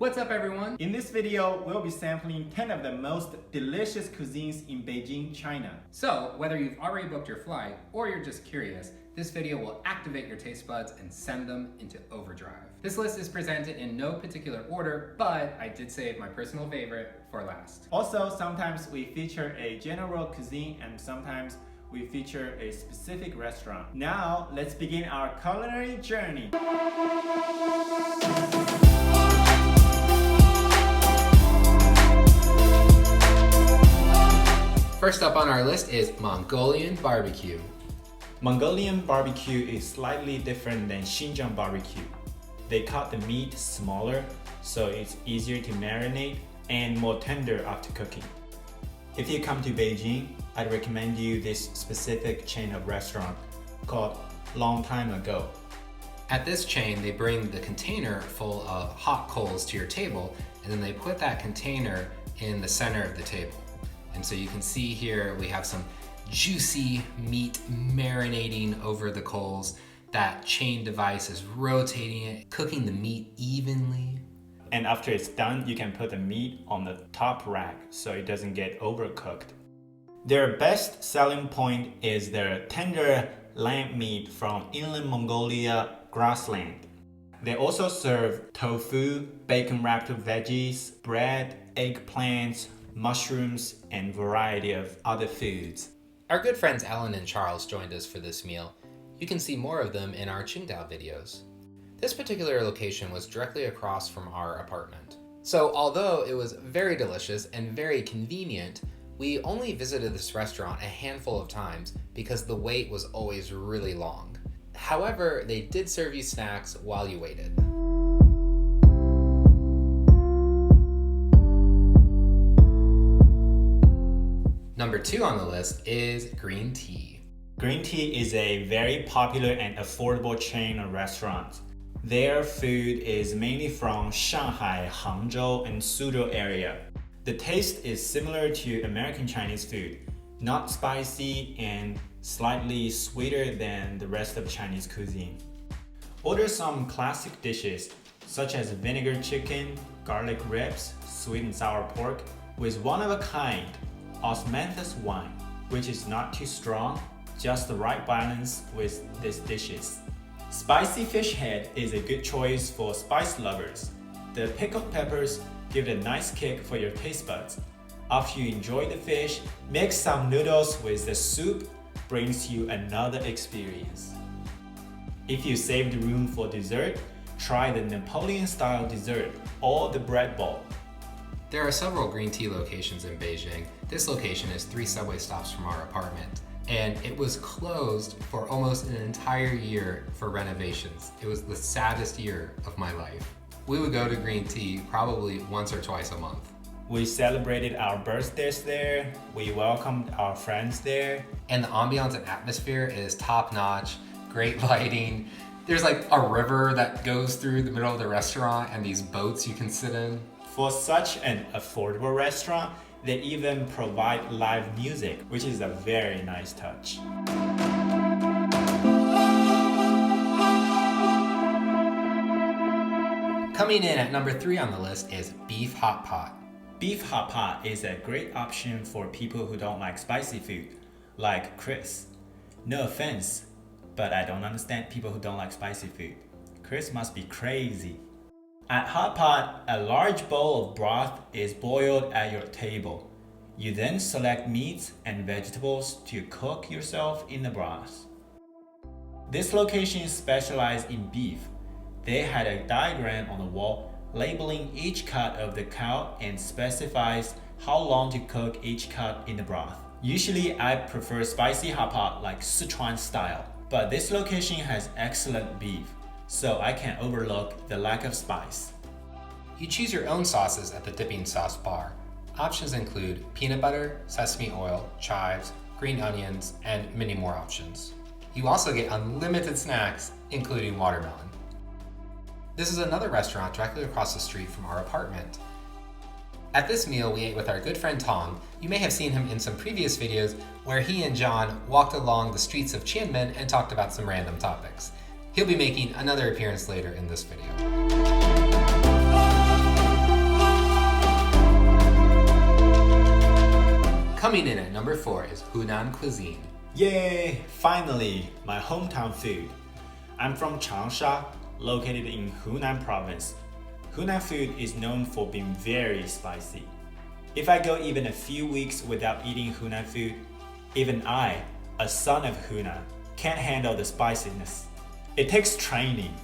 What's up everyone? In this video, we'll be sampling 10 of the most delicious cuisines in Beijing, China. So, whether you've already booked your flight or you're just curious, this video will activate your taste buds and send them into overdrive. This list is presented in no particular order, but I did save my personal favorite for last. Also, sometimes we feature a general cuisine and sometimes we feature a specific restaurant. Now, let's begin our culinary journey. First up on our list is Mongolian BBQ. Mongolian barbecue is slightly different than Xinjiang barbecue. They cut the meat smaller, so it's easier to marinate and more tender after cooking. If you come to Beijing, I'd recommend you this specific chain of restaurant called Long Time Ago. At this chain, they bring the container full of hot coals to your table, and then they put that container in the center of the table. And so you can see here we have some juicy meat marinating over the coals. That chain device is rotating it, cooking the meat evenly. And after it's done, you can put the meat on the top rack so it doesn't get overcooked. Their best selling point is their tender lamb meat from inland Mongolia grassland. They also serve tofu, bacon-wrapped veggies, bread, eggplants, mushrooms, and variety of other foods. Our good friends Ellen and Charles joined us for this meal. You can see more of them in our Qingdao videos. This particular location was directly across from our apartment. So although it was very delicious and very convenient, we only visited this restaurant a handful of times because the wait was always really long. However, they did serve you snacks while you waited. Number 2 on the list is green tea. Green tea is a very popular and affordable chain of restaurants. Their food is mainly from Shanghai, Hangzhou, and Suzhou area. The taste is similar to American Chinese food, not spicy and slightly sweeter than the rest of Chinese cuisine. Order some classic dishes such as vinegar chicken, garlic ribs, sweet and sour pork with one-of-a-kind osmanthus wine, which is not too strong, just the right balance with these dishes. Spicy fish head is a good choice for spice lovers. The pickled peppers give it a nice kick for your taste buds. After you enjoy the fish, mix some noodles with the soup, brings you another experience. If you saved room for dessert, try the Napoleon-style dessert or the bread bowl. There are several green tea locations in Beijing. This location is 3 subway stops from our apartment, and it was closed for almost an entire year for renovations. It was the saddest year of my life. We would go to green tea probably once or twice a month. We celebrated our birthdays there, we welcomed our friends there. And the ambiance and atmosphere is top-notch, great lighting. There's like a river that goes through the middle of the restaurant and these boats you can sit in. For such an affordable restaurant, they even provide live music, which is a very nice touch. Coming in at number 3 on the list is beef hot pot. Beef hot pot is a great option for people who don't like spicy food, like Chris. No offense, but I don't understand people who don't like spicy food. Chris must be crazy. At hot pot, a large bowl of broth is boiled at your table. You then select meats and vegetables to cook yourself in the broth. This location specialized in beef. They had a diagram on the wall labeling each cut of the cow and specifies how long to cook each cut in the broth. Usually I prefer spicy hot pot like Sichuan style, but this location has excellent beef, so I can't overlook the lack of spice. You choose your own sauces at the dipping sauce bar. Options include peanut butter, sesame oil, chives, green onions, and many more options. You also get unlimited snacks, including watermelon. This is another restaurant directly across the street from our apartment. At this meal, we ate with our good friend Tom. You may have seen him in some previous videos where he and John walked along the streets of Tiananmen and talked about some random topics. He'll be making another appearance later in this video. Coming in at number 4 is Hunan Cuisine. Yay! Finally, my hometown food. I'm from Changsha, located in Hunan province. Hunan food is known for being very spicy. If I go even a few weeks without eating Hunan food, even I, a son of Hunan, can't handle the spiciness. It takes training.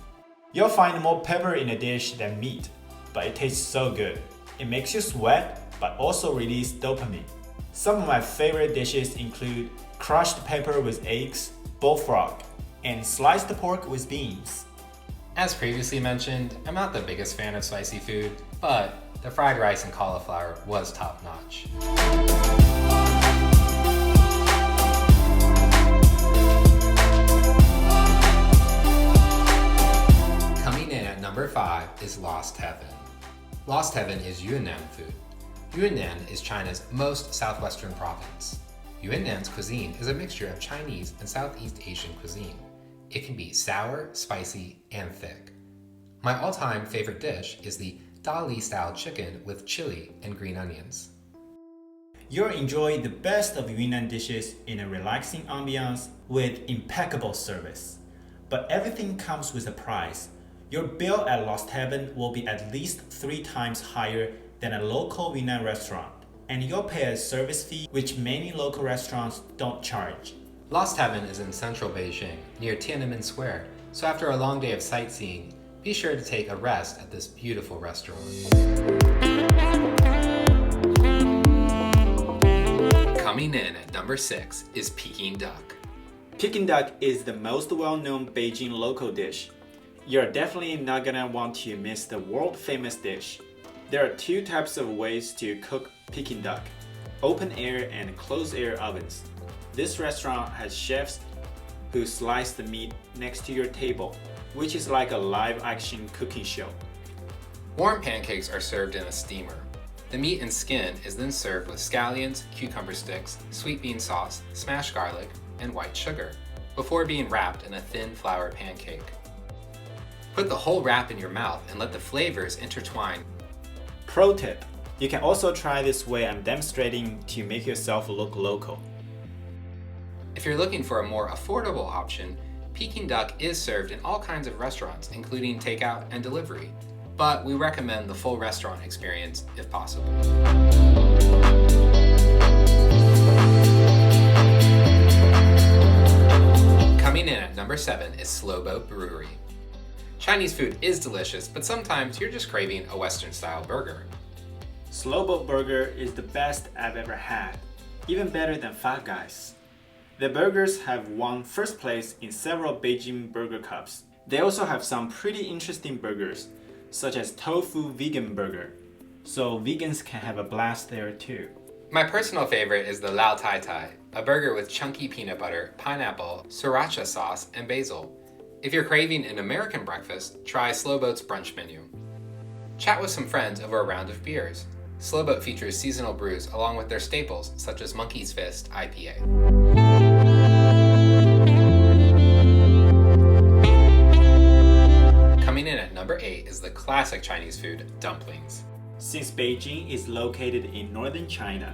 You'll find more pepper in a dish than meat, but it tastes so good. It makes you sweat, but also release dopamine. Some of my favorite dishes include crushed pepper with eggs, bullfrog, and sliced pork with beans. As previously mentioned, I'm not the biggest fan of spicy food, but the fried rice and cauliflower was top notch. Coming in at number 5 is Lost Heaven. Lost Heaven is Yunnan food. Yunnan is China's most southwestern province. Yunnan's cuisine is a mixture of Chinese and Southeast Asian cuisine. It can be sour, spicy, and thick. My all-time favorite dish is the Dali-style chicken with chili and green onions. You'll enjoy the best of Yunnan dishes in a relaxing ambiance with impeccable service. But everything comes with a price. Your bill at Lost Heaven will be at least 3 times higher than a local Yunnan restaurant, and you'll pay a service fee which many local restaurants don't charge. Lost Heaven is in central Beijing, near Tiananmen Square, so after a long day of sightseeing, be sure to take a rest at this beautiful restaurant. Coming in at number 6 is Peking Duck. Peking Duck is the most well-known Beijing local dish. You're definitely not gonna want to miss the world-famous dish. There are 2 types of ways to cook Peking Duck: open air and closed air ovens. This restaurant has chefs who slice the meat next to your table, which is like a live-action cooking show. Warm pancakes are served in a steamer. The meat and skin is then served with scallions, cucumber sticks, sweet bean sauce, smashed garlic, and white sugar, before being wrapped in a thin flour pancake. Put the whole wrap in your mouth and let the flavors intertwine. Pro tip: you can also try this way I'm demonstrating to make yourself look local. If you're looking for a more affordable option, Peking Duck is served in all kinds of restaurants, including takeout and delivery, but we recommend the full restaurant experience if possible. Coming in at number 7 is Bao Brewery. Chinese food is delicious, but sometimes you're just craving a Western-style burger. Slow Boat Burger is the best I've ever had, even better than Five Guys. The burgers have won first place in several Beijing Burger Cups. They also have some pretty interesting burgers, such as tofu vegan burger, so vegans can have a blast there too. My personal favorite is the Lao Tai Tai, a burger with chunky peanut butter, pineapple, sriracha sauce, and basil. If you're craving an American breakfast, try Slow Boat's brunch menu. Chat with some friends over a round of beers. Slow Boat features seasonal brews along with their staples such as Monkey's Fist IPA. Coming in at number 8 is the classic Chinese food, dumplings. Since Beijing is located in northern China,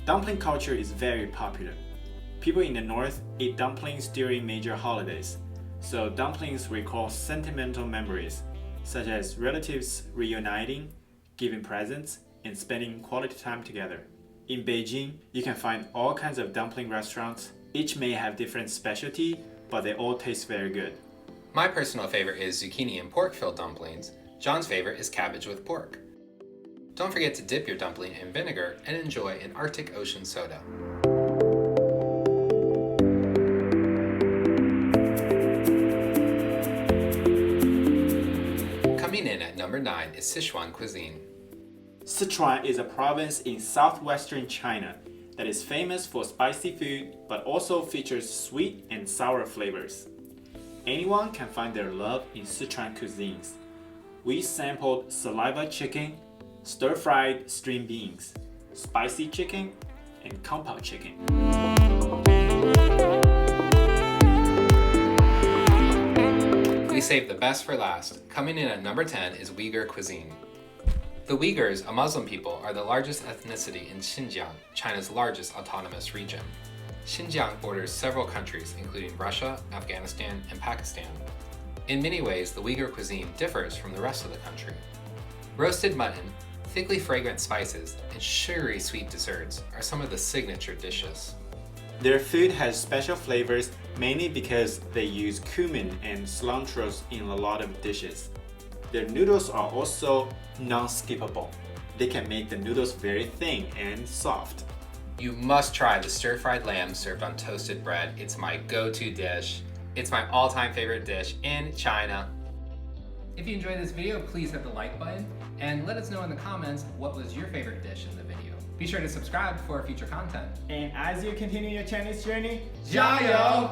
dumpling culture is very popular. People in the north eat dumplings during major holidays, so dumplings recall sentimental memories, such as relatives reuniting, giving presents, and spending quality time together. In Beijing, you can find all kinds of dumpling restaurants. Each may have different specialty, but they all taste very good. My personal favorite is zucchini and pork-filled dumplings. John's favorite is cabbage with pork. Don't forget to dip your dumpling in vinegar and enjoy an Arctic Ocean soda. Coming in at number 9 is Sichuan Cuisine. Sichuan is a province in southwestern China that is famous for spicy food but also features sweet and sour flavors. Anyone can find their love in Sichuan cuisines. We sampled saliva chicken, stir-fried string beans, spicy chicken, and kung pao chicken. We saved the best for last. Coming in at number 10 is Uyghur Cuisine. The Uyghurs, a Muslim people, are the largest ethnicity in Xinjiang, China's largest autonomous region. Xinjiang borders several countries, including Russia, Afghanistan, and Pakistan. In many ways, the Uyghur cuisine differs from the rest of the country. Roasted mutton, thickly fragrant spices, and sugary sweet desserts are some of the signature dishes. Their food has special flavors mainly because they use cumin and cilantro in a lot of dishes. Their noodles are also non-skippable. They can make the noodles very thin and soft. You must try the stir-fried lamb served on toasted bread. It's my go-to dish. It's my all-time favorite dish in China. If you enjoyed this video, please hit the like button and let us know in the comments what was your favorite dish in the video. Be sure to subscribe for future content. And as you continue your Chinese journey, 加油!